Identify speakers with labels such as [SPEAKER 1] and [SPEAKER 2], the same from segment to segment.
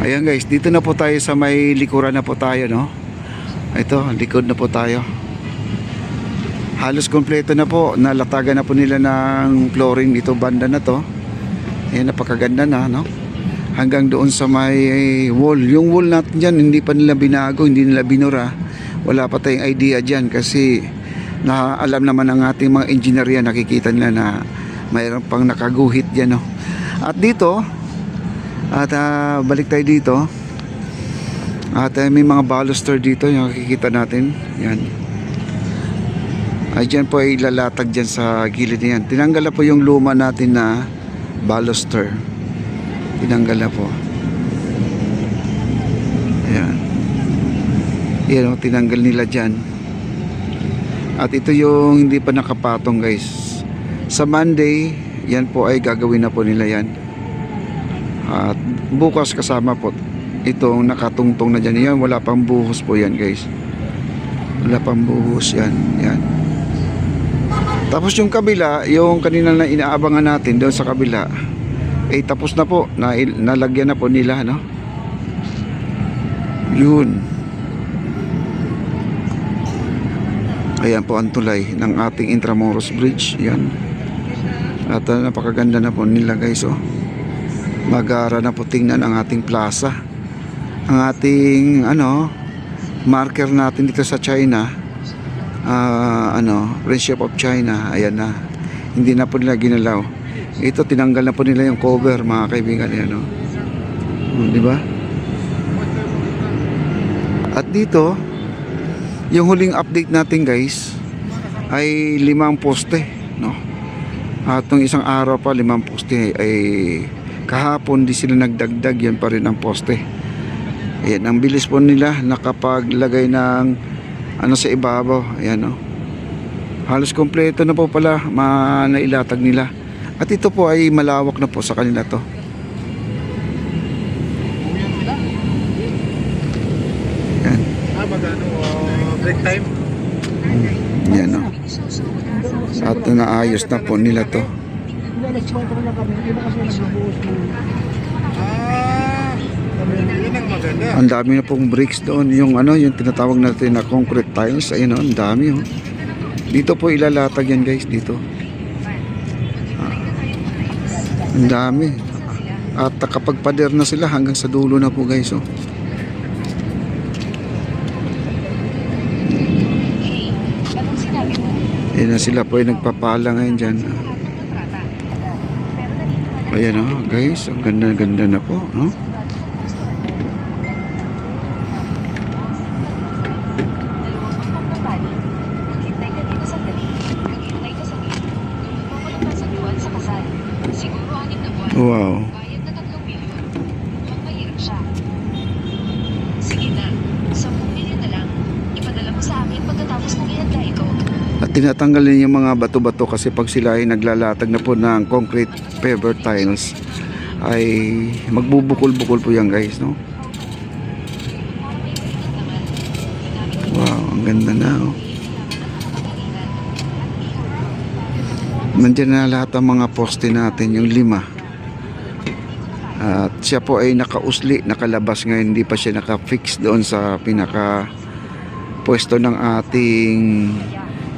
[SPEAKER 1] Ayan guys, dito na po tayo sa may likuran na po tayo, no? Ito, likod na po tayo. Halos kompleto na po. Nalatagan na po nila ng flooring dito banda na to. Ayan, napakaganda na, no? Hanggang doon sa may wall. Yung wall natin dyan, hindi pa nila binago, hindi nila binura. Wala pa tayong idea dyan kasi alam naman ng ating mga engineer yan, nakikita nila na mayroon pang nakaguhit dyan, no? At dito, balik tayo dito. At may mga baluster dito, yung nakikita natin. Yan. Ay dyan po ay lalatag dyan sa gilid na yan. Tinanggal na po yung luma natin na baluster. Tinanggal na po. Ayan. Yan o, tinanggal nila dyan. At ito yung hindi pa nakapatong guys. Sa Monday, yan po ay gagawin na po nila yan. At bukas kasama po itong nakatungtong na dyan. Yan, wala pang buhos po yan guys. Wala pang buhos yan. Yan. Tapos yung kabila, yung kanina na inaabangan natin doon sa kabila, eh tapos na po, nalagyan na po nila, no? Yun. Ayan po ang tulay ng ating Intramuros Bridge. Yan. At napakaganda na po nila guys, oh. Mag-aara na po tingnan ang ating plaza. Ang ating marker natin dito sa China, Friendship of China. Ayan na. Hindi na po nila ginalaw. Ito tinanggal na po nila yung cover, mga kaibigan, ayan, di ba? At dito, yung huling update natin guys ay 5 poste, no? At nung isang araw pa 5 poste, ay kahapon di sila nagdagdag, yan pa rin ang poste. Ayan, ang bilis po nila nakapaglagay ng sa ibabaw. Ayan, no? Halos kompleto na po pala nailatag nila. At ito po ay malawak na po sa kanila to. Ayan.
[SPEAKER 2] Break time?
[SPEAKER 1] Yan, no? At naayos na po nila to.
[SPEAKER 2] Yun ang maganda.
[SPEAKER 1] Ang dami na pong bricks doon. Yung yung tinatawag natin na concrete tiles. Ayun, ang dami, oh. Dito po ilalatag yan guys, dito. Ang dami. At kapag pader na sila hanggang sa dulo na po guys, oh. Ayan na sila po ay nagpapala ngayon dyan. Ayan, oh guys, ang ganda-ganda na po, no? Wow.
[SPEAKER 3] Sige na, 10 milyon na lang. Ipadala mo sa akin pagkatapos ng ihanda ito.
[SPEAKER 1] At tinatanggal din yung mga bato-bato kasi pag sila ay naglalatag na po ng concrete paver tiles ay magbubukol-bukol po yan guys, no? Wow, ang ganda na, oh. Nandiyan na lahat ang mga poste natin, yung 5. At siya po ay nakausli, nakalabas ngayon, hindi pa siya naka-fix doon sa pinaka pwesto ng ating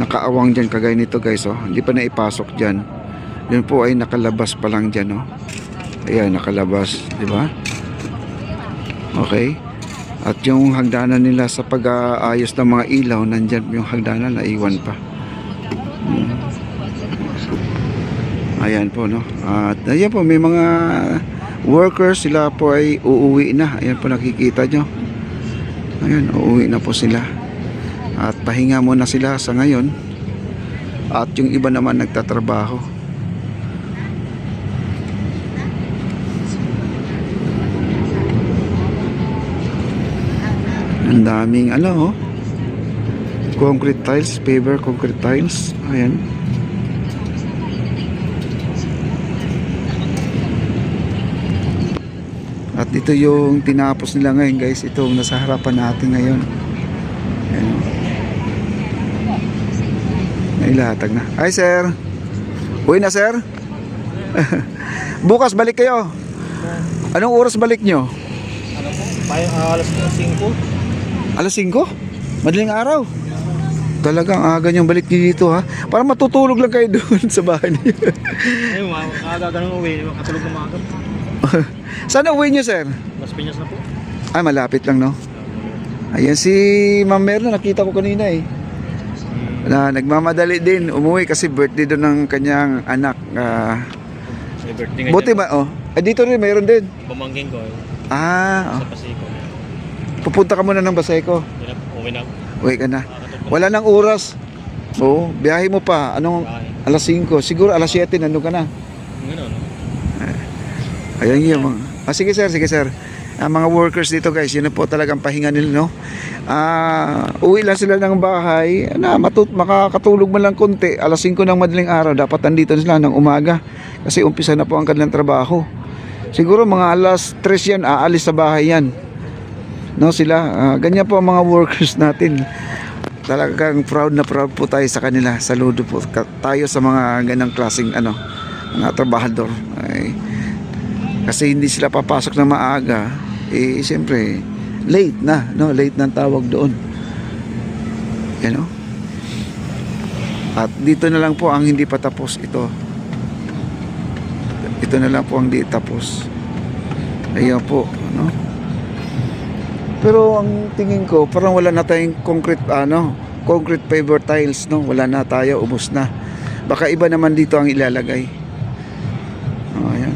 [SPEAKER 1] nakaawang dyan kagaya nito guys, oh. Hindi pa naipasok dyan. Yun po ay nakalabas pa lang dyan, oh. Ayan, nakalabas, di ba? Okay. At yung hagdanan nila sa pag-aayos ng mga ilaw, nandyan yung hagdanan, naiwan pa. Ayan po, no? At ayan po, may mga workers, sila po ay uuwi na. Ayan po, nakikita nyo. Ayan, uuwi na po sila. At pahinga muna sila sa ngayon. At yung iba naman nagtatrabaho. Ang daming concrete tiles, paver concrete tiles. Ayan. At ito yung tinapos nila ngayon guys. Itong nasa harapan natin ngayon. Ayan. Nailatag na. Hi sir. Uwi na sir. Bukas balik kayo. Anong oras balik nyo?
[SPEAKER 2] Alas 5.
[SPEAKER 1] Alas 5? Madaling araw. Talagang aga niyong balik niyo dito ha. Para matutulog lang kayo doon sa bahay niyo.
[SPEAKER 2] Ayun, makagaganong uwi. Makatulog na mga
[SPEAKER 1] Saan uwi niyo, sir?
[SPEAKER 2] Las Piñas na po.
[SPEAKER 1] Ay, malapit lang, no? Ayan si Ma'am Merna, nakita ko kanina eh. Na nagmamadali din umuwi kasi birthday doon ng kanyang anak.
[SPEAKER 2] May birthday
[SPEAKER 1] Buti ba? Oh. Dito rin, mayroon din.
[SPEAKER 2] Pamangking ko.
[SPEAKER 1] Ah,
[SPEAKER 2] Sa Pasico.
[SPEAKER 1] pupunta ka muna ng Baseco.
[SPEAKER 2] Uwi na.
[SPEAKER 1] Uwi ka na. Wala nang oras. Oo, biyahe mo pa. Anong alas 5? Siguro alas 7 nandun ka na.
[SPEAKER 2] Gano'n.
[SPEAKER 1] Ayan yun. Sige sir, sige sir. Ang mga workers dito guys, yun na po talagang pahinga nila, no? Uwi lang sila ng bahay na makakatulog man lang konti. Alas 5 ng madaling araw, dapat nandito sila ng umaga kasi umpisa na po ang kanilang trabaho. Siguro mga alas 3 yan, aalis sa bahay yan, no? Sila, ganyan po ang mga workers natin. Talagang proud na proud po tayo sa kanila. Saludo po tayo sa mga ganang klaseng mga trabahador. Kasi hindi sila papasok na maaga, siyempre late na, no? Late na ang tawag doon. You know? At dito na lang po ang hindi pa tapos ito. Ito na lang po ang hindi tapos. Ayan po, no? Pero ang tingin ko, parang wala na tayong concrete paver tiles, no? Wala na tayo, ubos na. Baka iba naman dito ang ilalagay. Ayan.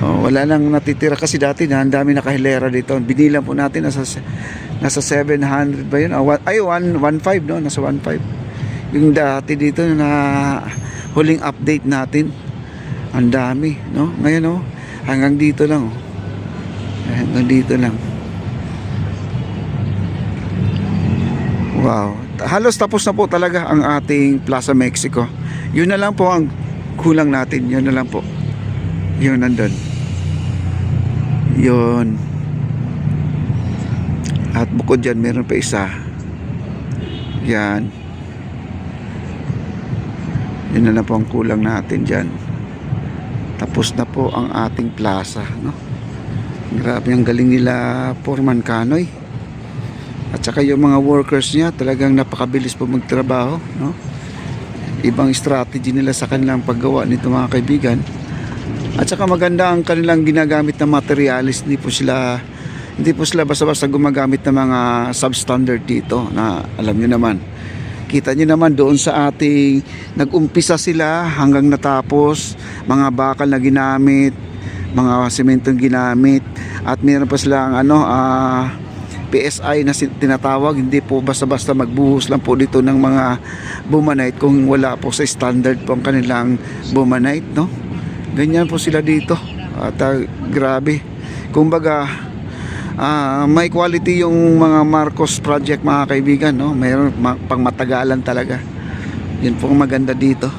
[SPEAKER 1] Wala nang natitira kasi dati na ang dami nakahilera dito. Binilang po natin nasa 700 ba yun? 115, no? Nasa 15. Yung dati dito na huling update natin, ang dami, no? Ngayon, no? Hanggang dito lang, oh. Hanggang dito lang. Wow. Halos tapos na po talaga ang ating Plaza Mexico. Yun na lang po ang kulang natin. Yun na lang po. Yun nandun. Yun. At bukod dyan, meron pa isa. Yan. Yun na lang po ang kulang natin dyan. Tapos na po ang ating plaza, no? Grabe ang galing nila Foreman Kanoy. At saka yung mga workers niya talagang napakabilis po magtrabaho, no? Ibang strategy nila sa kanilang paggawa nito mga kaibigan. At saka maganda ang kanilang ginagamit na materialis. Hindi po sila basta-basta gumagamit ng mga substandard dito na alam niyo naman. Kita niyo naman doon sa ating nag-umpisa sila hanggang natapos, mga bakal na ginamit, mga sementong ginamit, at meron pa silang PSI na tinatawag. Hindi po basta-basta magbuhos lang po dito ng mga bumanite kung wala po sa standard po ang kanilang bumanite, no? Ganyan po sila dito. At grabe. Kumbaga, may quality yung mga Marcos project mga kaibigan, no? Mayroon pang matagalan talaga. Yun po ang maganda dito.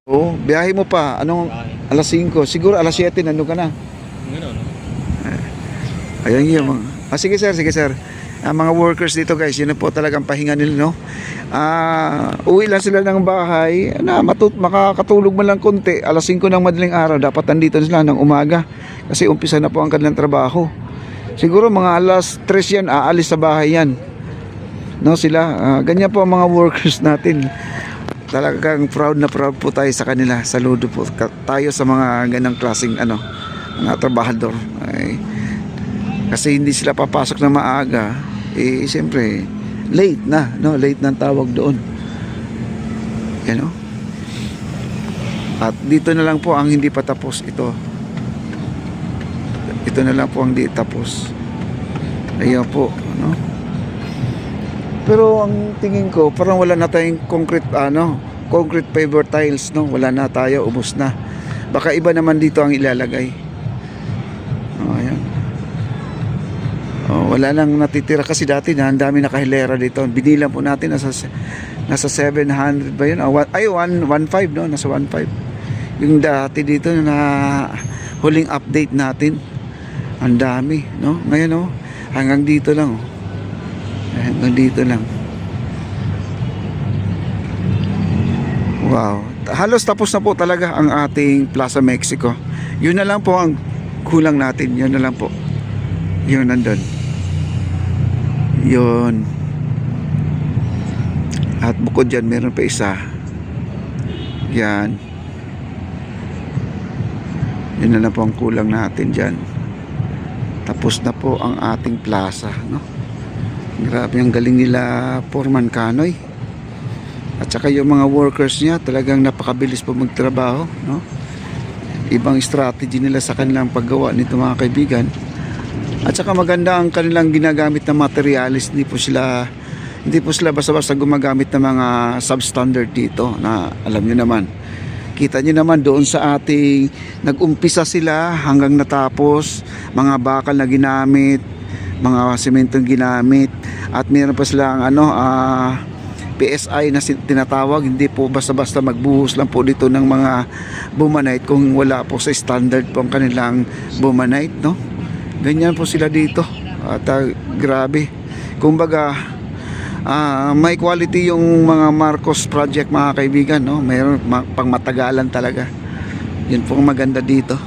[SPEAKER 1] Oh, biyahe mo pa. Anong alas 5? Siguro alas 7 nandun ka na.
[SPEAKER 2] Gano'n.
[SPEAKER 1] Ayan yun. Sige sir, sige sir. Ang mga workers dito guys, yun na po talagang pahinga nila, no? Uwi lang sila ng bahay na makakatulog man lang konti. Alas 5 ng madaling araw, dapat nandito sila ng umaga kasi umpisa na po ang kanilang trabaho. Siguro mga alas 3 yan, aalis sa bahay yan, no? Sila, ganyan po ang mga workers natin. Talagang proud na proud po tayo sa kanila. Saludo po tayo sa mga ganang klaseng mga trabahador. Kasi hindi sila papasok na maaga, siyempre late na, no? Late na ang tawag doon. You know? At dito na lang po ang hindi pa tapos ito. Ito na lang po ang hindi tapos. Ayan po, no? Pero ang tingin ko, parang wala na tayong concrete paver tiles, no? Wala na tayo, ubos na. Baka iba naman dito ang ilalagay. Ayan. Wala nang natitira kasi dati na ang dami nakahilera dito. Binilang po natin nasa 700 ba yun? 115, no? Nasa 15. Yung dati dito na huling update natin, ang dami, no? Ngayon, no? Hanggang dito lang, oh. Hanggang dito lang. Wow. halos tapos na po talaga ang ating Plaza Mexico. Yun na lang po ang kulang natin. Yun na lang po. Yun nandun. Yun. At bukod dyan, meron pa isa. Yan. Yun na lang po ang kulang natin dyan. Tapos na po ang ating plaza, no? Grabe ang galing nila Foreman Kanoy. At saka yung mga workers niya talagang napakabilis po magtrabaho, no? Ibang strategy nila sa kanilang paggawa nito mga kaibigan. At saka maganda ang kanilang ginagamit na materialis. Hindi po sila basta-basta gumagamit ng mga substandard dito na alam niyo naman. Kita niyo naman doon sa ating nag-umpisa sila hanggang natapos, mga bakal na ginamit, mga sementong ginamit, at meron pa silang PSI na tinatawag. Hindi po basta-basta magbuhos lang po dito ng mga bumanite kung wala po sa standard po ang kanilang bumanite, no? Ganyan po sila dito. At grabe. Kumbaga, may quality yung mga Marcos project mga kaibigan, no? Mayroon pang matagalan talaga. Yun po ang maganda dito.